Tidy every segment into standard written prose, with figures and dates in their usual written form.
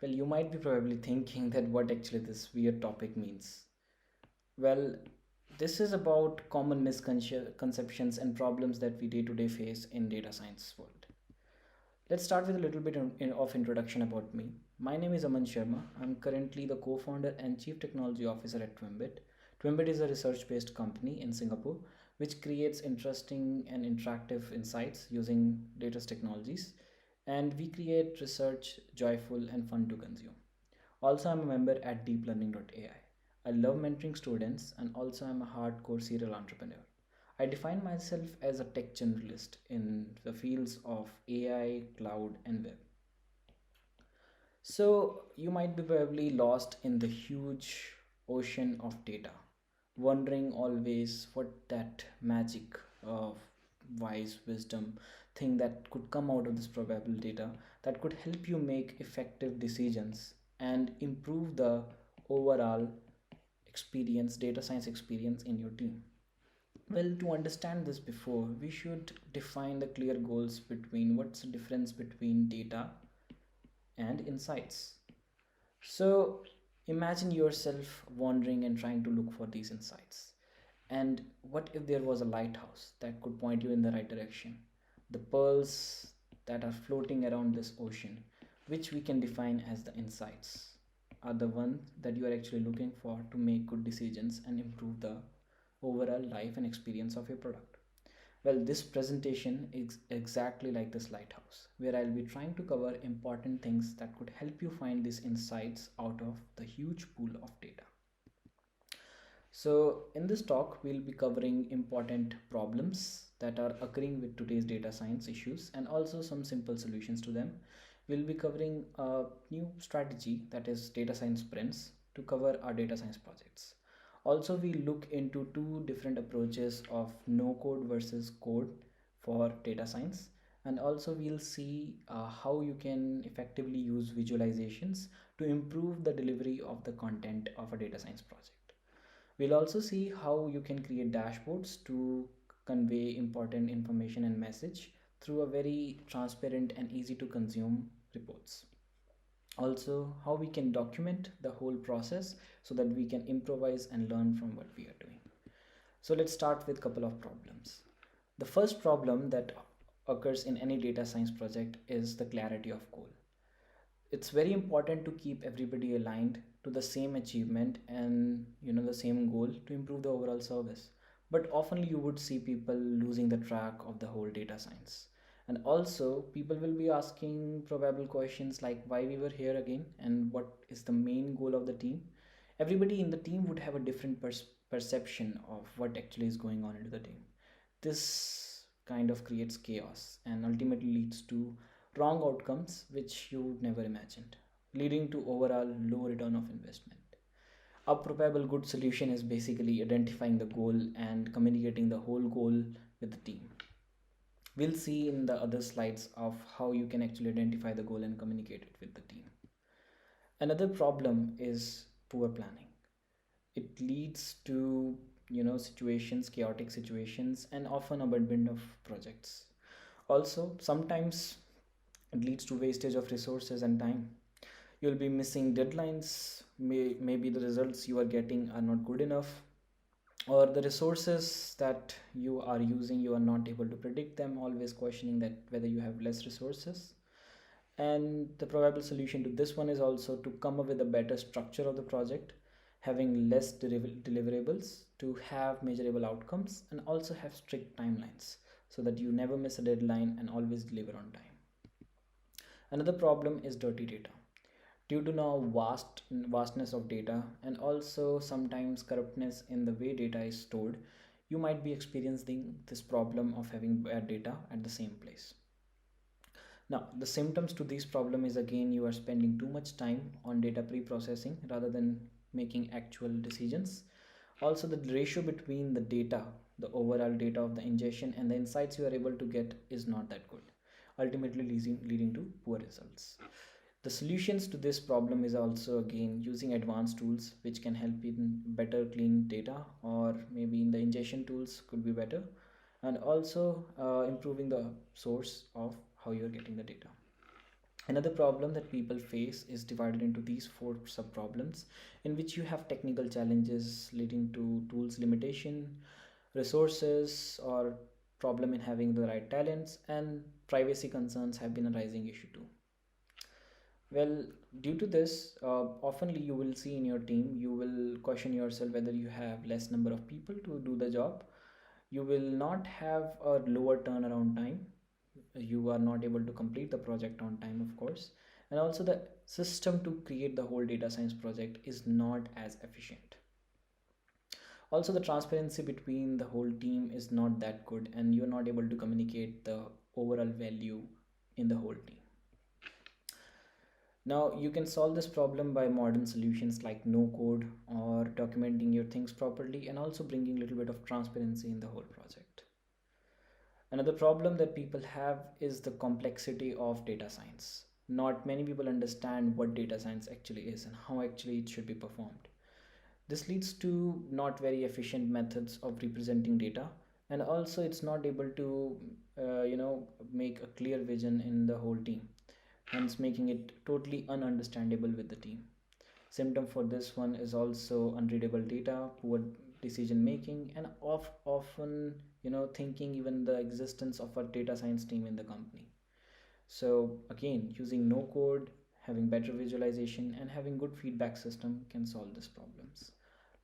Well, you might be probably thinking that what actually this weird topic means. Well, this is about common misconceptions and problems that we day to day face in data science world. Let's start with a little bit of introduction about me. My name is Aman Sharma. I'm currently the co-founder and chief technology officer at Twimbit. Twimbit is a research-based company in Singapore which creates interesting and interactive insights using latest technologies, and we create research joyful and fun to consume. Also, I'm a member at deeplearning.ai. I love mentoring students, and also I'm a hardcore serial entrepreneur. I define myself as a tech generalist in the fields of AI, cloud, and web. So, you might be probably lost in the huge ocean of data, wondering always what that magic of wise wisdom thing that could come out of this probable data that could help you make effective decisions and improve the overall experience, data science experience in your team. Well, to understand this before, we should define the clear goals between what's the difference between data and insights. So imagine yourself wandering and trying to look for these insights. And what if there was a lighthouse that could point you in the right direction? The pearls that are floating around this ocean, which we can define as the insights, are the ones that you are actually looking for to make good decisions and improve the overall life and experience of your product. Well, this presentation is exactly like this lighthouse, where I'll be trying to cover important things that could help you find these insights out of the huge pool of data. So, in this talk, we'll be covering important problems that are occurring with today's data science issues and also some simple solutions to them. We'll be covering a new strategy, that is data science sprints, to cover our data science projects. Also, we look into two different approaches of no code versus code for data science. And also, we'll see how you can effectively use visualizations to improve the delivery of the content of a data science project. We'll also see how you can create dashboards to convey important information and message through a very transparent and easy to consume reports. Also, how we can document the whole process so that we can improvise and learn from what we are doing. So let's start with a couple of problems. The first problem that occurs in any data science project is the clarity of goal. It's very important to keep everybody aligned to the same achievement and the same goal to improve the overall service, but often you would see people losing the track of the whole data science. And also people will be asking probable questions like why we were here again and what is the main goal of the team. Everybody in the team would have a different perception of what actually is going on into the team. This kind of creates chaos and ultimately leads to wrong outcomes which you would never imagined, leading to overall low return of investment. A probable good solution is basically identifying the goal and communicating the whole goal with the team. We'll see in the other slides of how you can actually identify the goal and communicate it with the team. Another problem is poor planning. It leads to situations, chaotic situations, and often abandonment of projects. Also, sometimes it leads to wastage of resources and time. You'll be missing deadlines, maybe the results you are getting are not good enough, or the resources that you are using, you are not able to predict them, always questioning that whether you have less resources. And the probable solution to this one is also to come up with a better structure of the project, having less deliverables to have measurable outcomes, and also have strict timelines so that you never miss a deadline and always deliver on time. Another problem is dirty data. Due to now vastness of data and also sometimes corruptness in the way data is stored, you might be experiencing this problem of having bad data at the same place. Now, the symptoms to this problem is again you are spending too much time on data pre-processing rather than making actual decisions. Also, the ratio between the data, the overall data of the ingestion and the insights you are able to get is not that good, ultimately leading to poor results. The solutions to this problem is also again using advanced tools which can help in better clean data, or maybe in the ingestion tools could be better, and also improving the source of how you're getting the data. Another problem that people face is divided into these four sub problems, in which you have technical challenges leading to tools limitation, resources, or problem in having the right talents, and privacy concerns have been a rising issue too. Well, due to this, oftenly you will see in your team, you will question yourself whether you have less number of people to do the job. You will not have a lower turnaround time. You are not able to complete the project on time, of course. And also, the system to create the whole data science project is not as efficient. Also, the transparency between the whole team is not that good, and you're not able to communicate the overall value in the whole team. Now, you can solve this problem by modern solutions like no code or documenting your things properly, and also bringing a little bit of transparency in the whole project. Another problem that people have is the complexity of data science. Not many people understand what data science actually is and how actually it should be performed. This leads to not very efficient methods of representing data, and also it's not able to, make a clear vision in the whole team, hence making it totally ununderstandable with the team. Symptom for this one is also unreadable data, poor decision making, and often thinking even the existence of a data science team in the company. So again, using no code, having better visualization, and having good feedback system can solve these problems.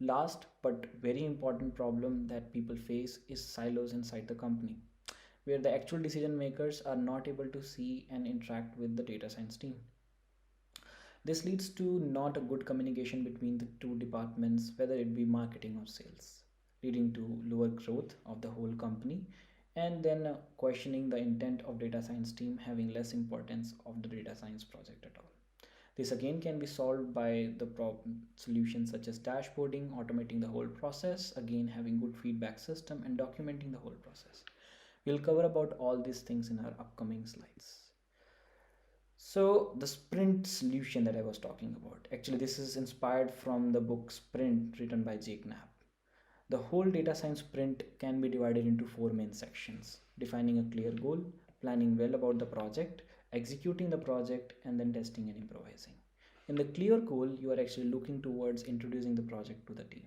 Last but very important problem that people face is silos inside the company, where the actual decision makers are not able to see and interact with the data science team. This leads to not a good communication between the two departments, whether it be marketing or sales, leading to lower growth of the whole company, and then questioning the intent of data science team, having less importance of the data science project at all. This again can be solved by the problem solutions such as dashboarding, automating the whole process, again having good feedback system, and documenting the whole process. We'll cover about all these things in our upcoming slides. So the sprint solution that I was talking about, actually this is inspired from the book Sprint written by Jake Knapp. The whole data science sprint can be divided into four main sections: defining a clear goal, planning well about the project, executing the project, and then testing and improvising. In the clear goal, you are actually looking towards introducing the project to the team.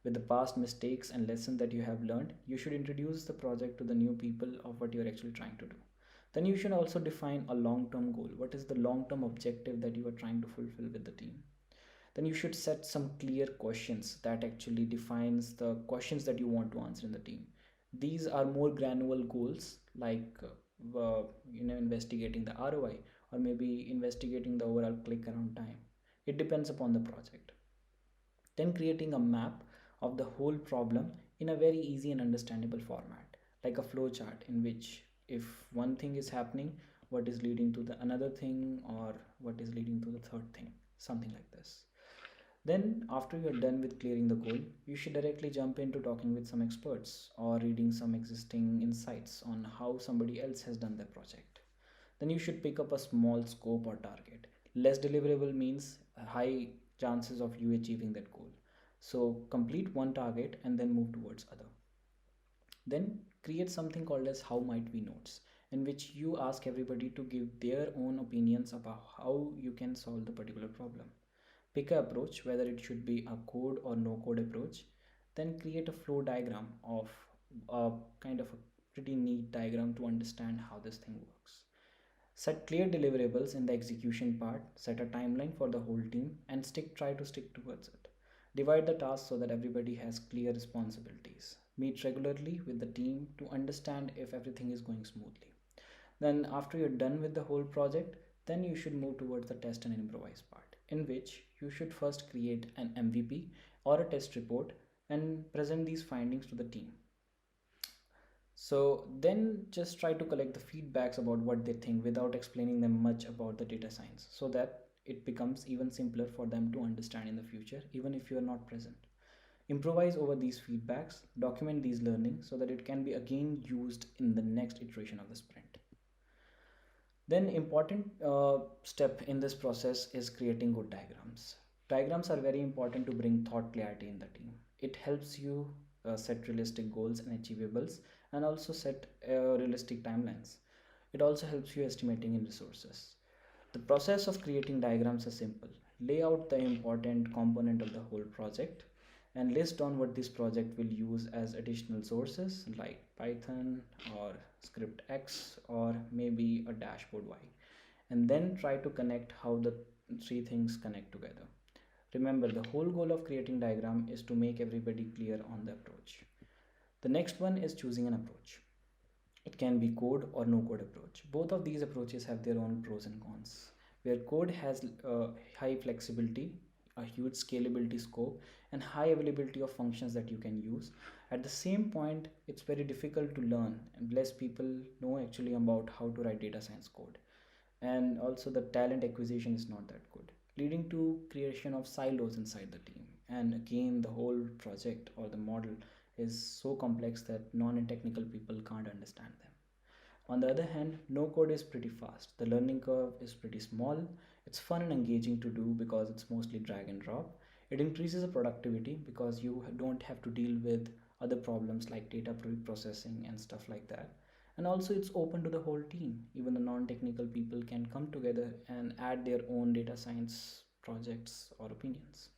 With the past mistakes and lessons that you have learned, you should introduce the project to the new people of what you're actually trying to do. Then you should also define a long term goal. What is the long term objective that you are trying to fulfill with the team? Then you should set some clear questions that actually defines the questions that you want to answer in the team. These are more granular goals, like investigating the ROI, or maybe investigating the overall click around time. It depends upon the project. Then creating a map of the whole problem in a very easy and understandable format, like a flow chart, in which if one thing is happening, what is leading to the another thing, or what is leading to the third thing, something like this. Then after you're done with clearing the goal, you should directly jump into talking with some experts or reading some existing insights on how somebody else has done their project. Then you should pick up a small scope or target. Less deliverable means high chances of you achieving that goal. So complete one target and then move towards other. Then create something called as how might we notes, in which you ask everybody to give their own opinions about how you can solve the particular problem. Pick a approach, whether it should be a code or no code approach. Then create a flow diagram of a kind of a pretty neat diagram to understand how this thing works. Set clear deliverables in the execution part, set a timeline for the whole team, and try to stick towards it. Divide the tasks so that everybody has clear responsibilities. Meet regularly with the team to understand if everything is going smoothly. Then after you're done with the whole project, then you should move towards the test and improvise part, in which you should first create an MVP or a test report and present these findings to the team. So then just try to collect the feedbacks about what they think without explaining them much about the data science, so that it becomes even simpler for them to understand in the future, even if you are not present. Improvise over these feedbacks, document these learnings so that it can be again used in the next iteration of the sprint. Then important step in this process is creating good diagrams. Diagrams are very important to bring thought clarity in the team. It helps you set realistic goals and achievables, and also set realistic timelines. It also helps you estimating in resources. The process of creating diagrams is simple. Lay out the important component of the whole project and list down what this project will use as additional sources like Python or script X or maybe a dashboard Y. And then try to connect how the three things connect together. Remember, the whole goal of creating diagram is to make everybody clear on the approach. The next one is choosing an approach. It can be code or no code approach. Both of these approaches have their own pros and cons. Where code has high flexibility, a huge scalability scope, and high availability of functions that you can use. At the same point, it's very difficult to learn, and less people know actually about how to write data science code. And also, the talent acquisition is not that good, leading to creation of silos inside the team. And again, the whole project or the model is so complex that non-technical people can't understand them. On the other hand, no code is pretty fast. The learning curve is pretty small. It's fun and engaging to do because it's mostly drag and drop. It increases the productivity because you don't have to deal with other problems like data pre-processing and stuff like that. And also, it's open to the whole team. Even the non-technical people can come together and add their own data science projects or opinions.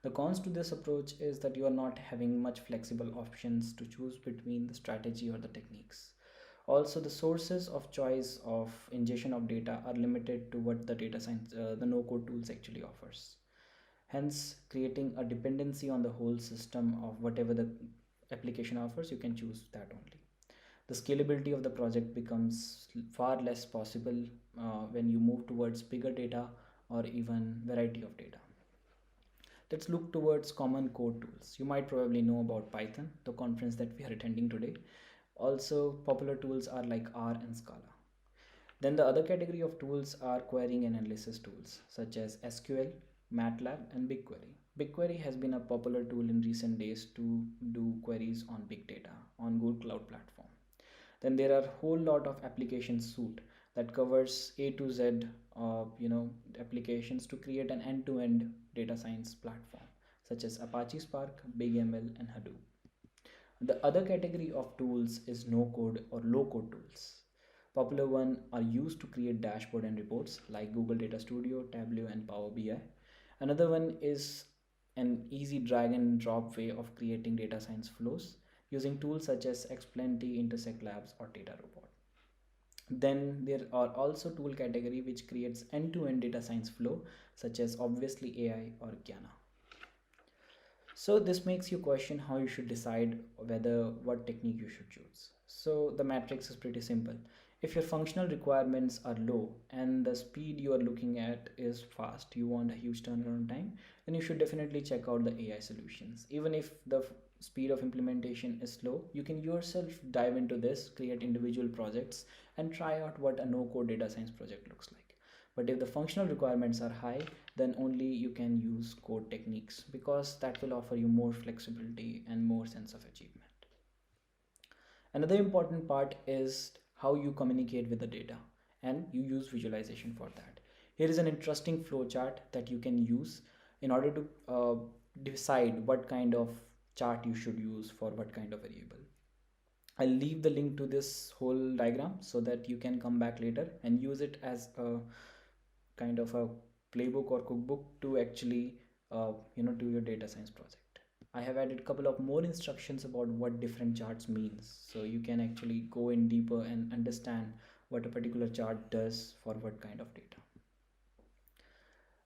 The cons to this approach is that you are not having much flexible options to choose between the strategy or the techniques. Also, the sources of choice of ingestion of data are limited to what the data science, the no code tools actually offers. Hence, creating a dependency on the whole system of whatever the application offers, you can choose that only. The scalability of the project becomes far less possible when you move towards bigger data or even variety of data. Let's look towards common code tools. You might probably know about Python, the conference that we are attending today. Also, popular tools are like R and Scala. Then the other category of tools are querying and analysis tools such as SQL, MATLAB, and BigQuery. BigQuery has been a popular tool in recent days to do queries on big data on Google Cloud Platform. Then there are a whole lot of application suite that covers A to Z, applications to create an end-to-end data science platform such as Apache Spark, BigML, and Hadoop. The other category of tools is no code or low code tools. Popular ones are used to create dashboard and reports like Google Data Studio, Tableau, and Power BI. Another one is an easy drag and drop way of creating data science flows using tools such as Xplenty, Intersect Labs, or Data Robot. Then there are also tool category which creates end-to-end data science flow such as obviously AI or Gyana. So this makes you question how you should decide whether what technique you should choose. So the matrix is pretty simple. If your functional requirements are low and the speed you are looking at is fast, you want a huge turnaround time, then you should definitely check out the AI solutions. Even if the speed of implementation is slow, you can yourself dive into this, create individual projects, and try out what a no-code data science project looks like. But if the functional requirements are high, then only you can use code techniques because that will offer you more flexibility and more sense of achievement. Another important part is how you communicate with the data and you use visualization for that. Here is an interesting flowchart that you can use in order to decide what kind of chart you should use for what kind of variable. I'll leave the link to this whole diagram so that you can come back later and use it as a kind of a playbook or cookbook to actually do your data science project. I have added a couple of more instructions about what different charts means, so you can actually go in deeper and understand what a particular chart does for what kind of data.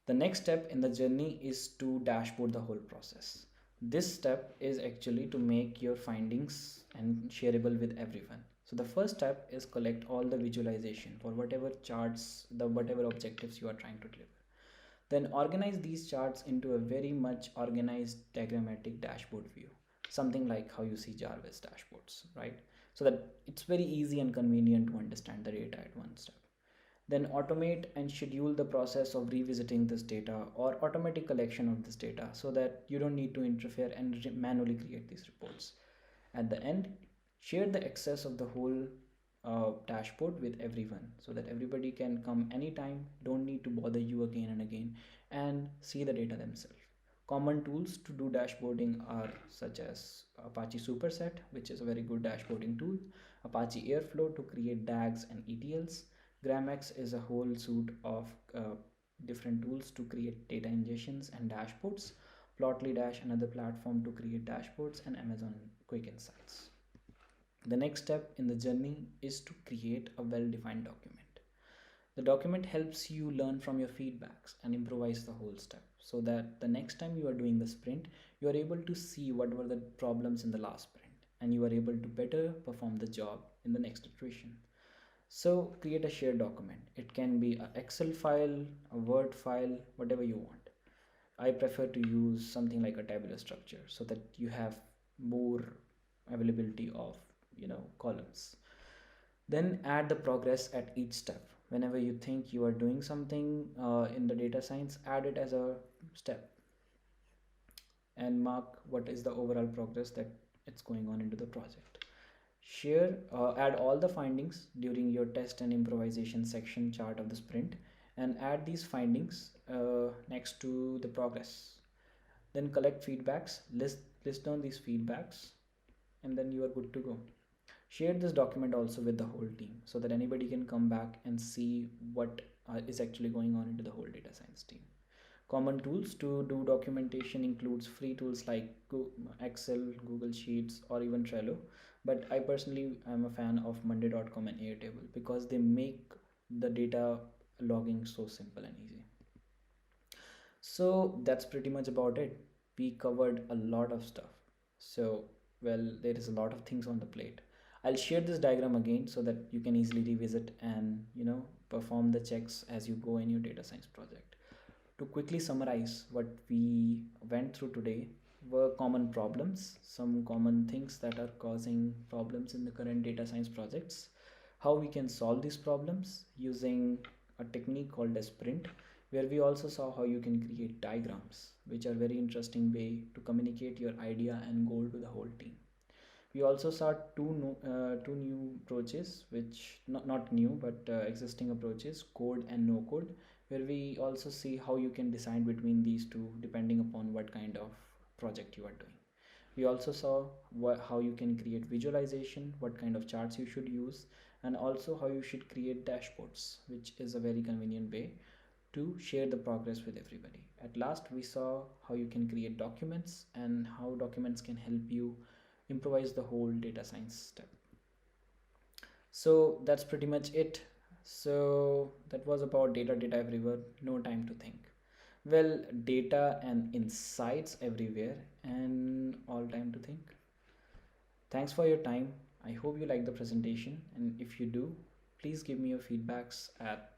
The next step in the journey is to dashboard the whole process. This step is actually to make your findings and shareable with everyone. So the first step is collect all the visualization for whatever charts, the whatever objectives you are trying to deliver. Then organize these charts into a very much organized diagrammatic dashboard view, something like how you see Jarvis dashboards, right? So that it's very easy and convenient to understand the data at one step. Then automate and schedule the process of revisiting this data or automatic collection of this data so that you don't need to interfere and manually create these reports. At the end, share the access of the whole dashboard with everyone so that everybody can come anytime, don't need to bother you again and again, and see the data themselves. Common tools to do dashboarding are such as Apache Superset, which is a very good dashboarding tool, Apache Airflow to create DAGs and ETLs, GramX is a whole suite of different tools to create data ingestions and dashboards. Plotly Dash, another platform to create dashboards, and Amazon Quick Insights. The next step in the journey is to create a well-defined document. The document helps you learn from your feedbacks and improvise the whole step, so that the next time you are doing the sprint, you are able to see what were the problems in the last sprint and you are able to better perform the job in the next iteration. So create a shared document. It can be an Excel file, a Word file, whatever you want. I prefer to use something like a tabular structure so that you have more availability of columns. Then add the progress at each step. Whenever you think you are doing something in the data science, add it as a step and mark what is the overall progress that it's going on into the project. Add all the findings during your test and improvisation section chart of the sprint, and add these findings next to the progress. Then collect feedbacks, list down these feedbacks, and then you are good to go. Share this document also with the whole team so that anybody can come back and see what is actually going on into the whole data science team. Common tools to do documentation includes free tools like Excel, Google Sheets, or even Trello. But I personally am a fan of Monday.com and Airtable because they make the data logging so simple and easy. So that's pretty much about it. We covered a lot of stuff. So, well, there is a lot of things on the plate. I'll share this diagram again so that you can easily revisit and perform the checks as you go in your data science project. To quickly summarize what we went through today were common problems, some common things that are causing problems in the current data science projects, how we can solve these problems using a technique called a sprint, where we also saw how you can create diagrams, which are very interesting way to communicate your idea and goal to the whole team. We also saw two new approaches, which not new but existing approaches, code and no code, where we also see how you can decide between these two depending upon what kind of project you are doing. We also saw how you can create visualization, what kind of charts you should use, and also how you should create dashboards, which is a very convenient way to share the progress with everybody. At last, we saw how you can create documents and how documents can help you improvise the whole data science step. So that's pretty much it. So that was about data everywhere, no time to think. Well, data and insights everywhere and all time to think. Thanks for your time. I hope you like the presentation, and if you do, please give me your feedbacks at